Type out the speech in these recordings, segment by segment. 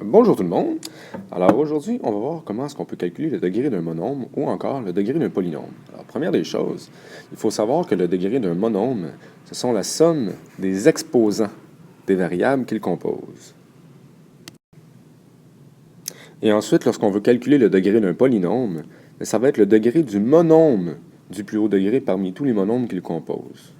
Bonjour tout le monde. Alors aujourd'hui, on va voir comment est-ce qu'on peut calculer le degré d'un monôme ou encore le degré d'un polynôme. Alors première des choses, il faut savoir que le degré d'un monôme, ce sont la somme des exposants des variables qu'il compose. Et ensuite, lorsqu'on veut calculer le degré d'un polynôme, ça va être le degré du monôme du plus haut degré parmi tous les monômes qu'il compose.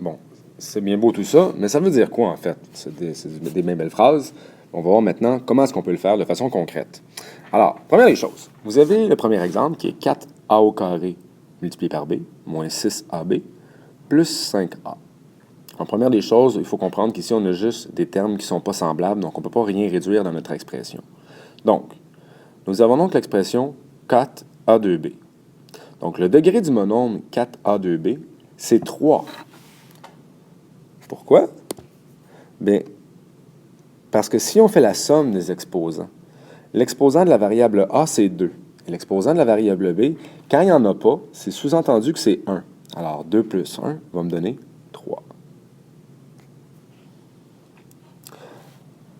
Bon, c'est bien beau tout ça, mais ça veut dire quoi en fait? C'est des bien belles phrases. On va voir maintenant comment est-ce qu'on peut le faire de façon concrète. Alors, première des choses, vous avez le premier exemple qui est 4a au carré multiplié par b, moins 6ab, plus 5a. En première des choses, il faut comprendre qu'ici, on a juste des termes qui ne sont pas semblables, donc on ne peut pas rien réduire dans notre expression. Donc, nous avons donc l'expression 4a2b. Donc, le degré du monôme 4a2b, c'est 3. Pourquoi? Bien, parce que si on fait la somme des exposants, l'exposant de la variable a, c'est 2. Et l'exposant de la variable b, quand il n'y en a pas, c'est sous-entendu que c'est 1. Alors, 2 plus 1 va me donner 3.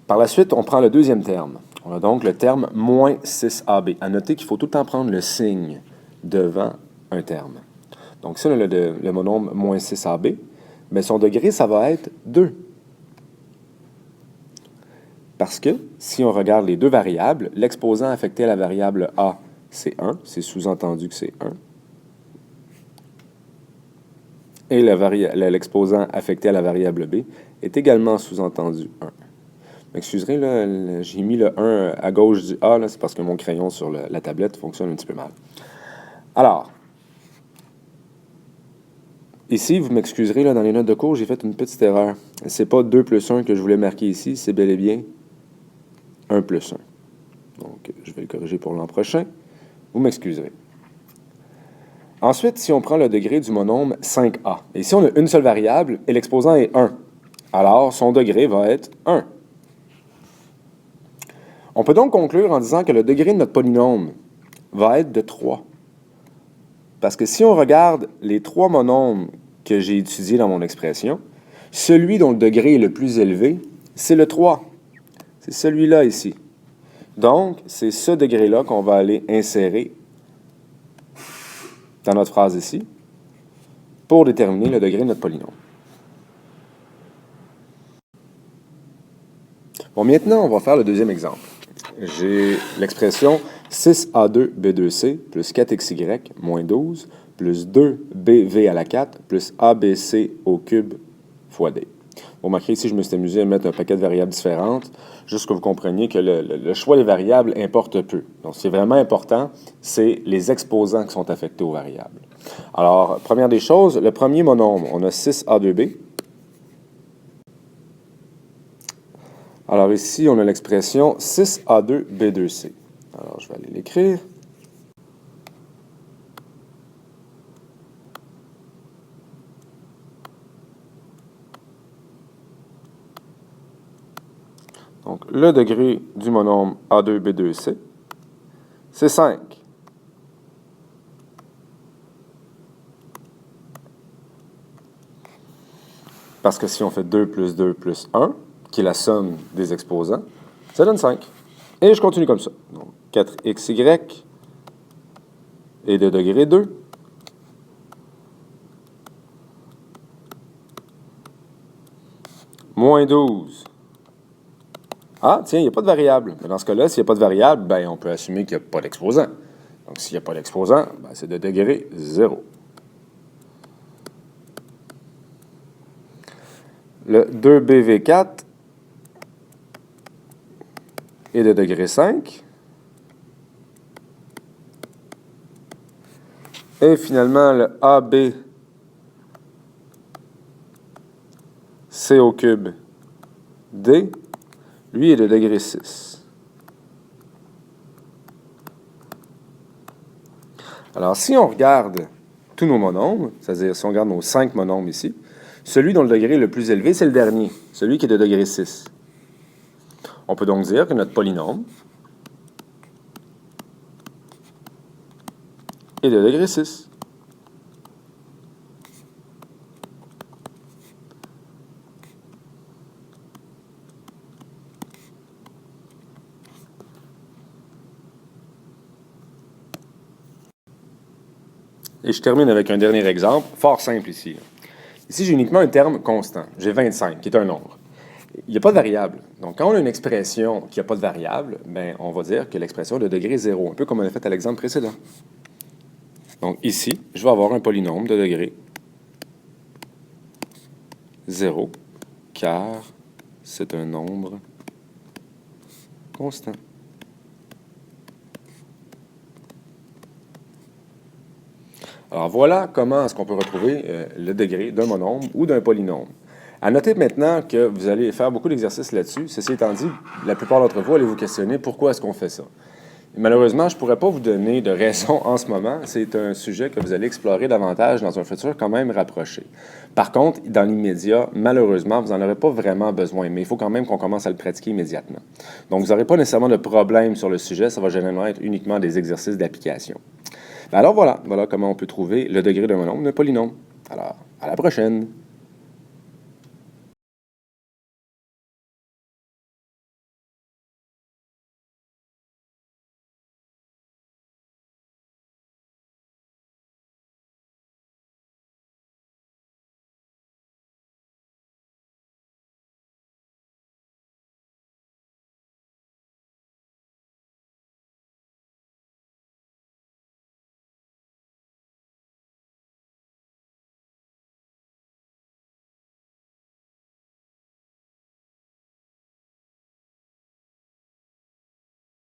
Par la suite, on prend le deuxième terme. On a donc le terme moins 6ab. À noter qu'il faut tout le temps prendre le signe devant un terme. Donc, si on a le monôme moins 6ab, bien, son degré, ça va être 2. Parce que, si on regarde les deux variables, l'exposant affecté à la variable a, c'est 1. C'est sous-entendu que c'est 1. Et l'exposant affecté à la variable b est également sous-entendu 1. M'excuserez, là, j'ai mis le 1 à gauche du A, c'est parce que mon crayon sur la tablette fonctionne un petit peu mal. Alors, ici, vous m'excuserez, là, dans les notes de cours, j'ai fait une petite erreur. C'est pas 2 plus 1 que je voulais marquer ici, c'est bel et bien 1 plus 1. Donc, je vais le corriger pour l'an prochain. Vous m'excuserez. Ensuite, si on prend le degré du monôme 5a, et ici on a une seule variable et l'exposant est 1, alors son degré va être 1. On peut donc conclure en disant que le degré de notre polynôme va être de 3. Parce que si on regarde les trois monômes que j'ai étudiés dans mon expression, celui dont le degré est le plus élevé, c'est le 3. C'est celui-là ici. Donc, c'est ce degré-là qu'on va aller insérer dans notre phrase ici pour déterminer le degré de notre polynôme. Bon, maintenant, on va faire le deuxième exemple. J'ai l'expression 6a2b2c plus 4xy moins 12 plus 2bv à la 4 plus abc au cube fois d. Vous remarquez ici, je me suis amusé à mettre un paquet de variables différentes, juste que vous compreniez que le choix des variables importe peu. Donc, ce qui est vraiment important, c'est les exposants qui sont affectés aux variables. Alors, première des choses, le premier monôme, on a 6a2b. Alors ici, on a l'expression 6a2b2c. Alors, je vais aller l'écrire. Donc, le degré du monôme A2B2C, c'est 5. Parce que si on fait 2 plus 1, qui est la somme des exposants, ça donne 5. Et je continue comme ça. Donc, 4xy est de degré 2. Moins 12. Ah, tiens, il n'y a pas de variable. Mais dans ce cas-là, s'il n'y a pas de variable, ben, on peut assumer qu'il n'y a pas d'exposant. Donc, s'il n'y a pas d'exposant, ben, c'est de degré 0. Le 2bv4 est de degré 5. Et finalement, le AB C au cube D, lui, est de degré 6. Alors, si on regarde tous nos monômes, c'est-à-dire si on regarde nos 5 monômes ici, celui dont le degré est le plus élevé, c'est le dernier, celui qui est de degré 6. On peut donc dire que notre polynôme est de degré 6. Et je termine avec un dernier exemple, fort simple ici. Ici, j'ai uniquement un terme constant. J'ai 25, qui est un nombre. Il n'y a pas de variable. Donc, quand on a une expression qui n'a pas de variable, ben, on va dire que l'expression est de degré 0, un peu comme on a fait à l'exemple précédent. Donc, ici, je vais avoir un polynôme de degré 0, car c'est un nombre constant. Alors voilà comment est-ce qu'on peut retrouver le degré d'un monombre ou d'un polynôme. À noter maintenant que vous allez faire beaucoup d'exercices là-dessus. Ceci étant dit, la plupart d'entre vous allez vous questionner pourquoi est-ce qu'on fait ça. Et malheureusement, je ne pourrais pas vous donner de raison en ce moment. C'est un sujet que vous allez explorer davantage dans un futur quand même rapproché. Par contre, dans l'immédiat, malheureusement, vous n'en aurez pas vraiment besoin, mais il faut quand même qu'on commence à le pratiquer immédiatement. Donc, vous n'aurez pas nécessairement de problème sur le sujet, ça va généralement être uniquement des exercices d'application. Alors voilà comment on peut trouver le degré d'un monombre d'un polynôme. Alors, à la prochaine!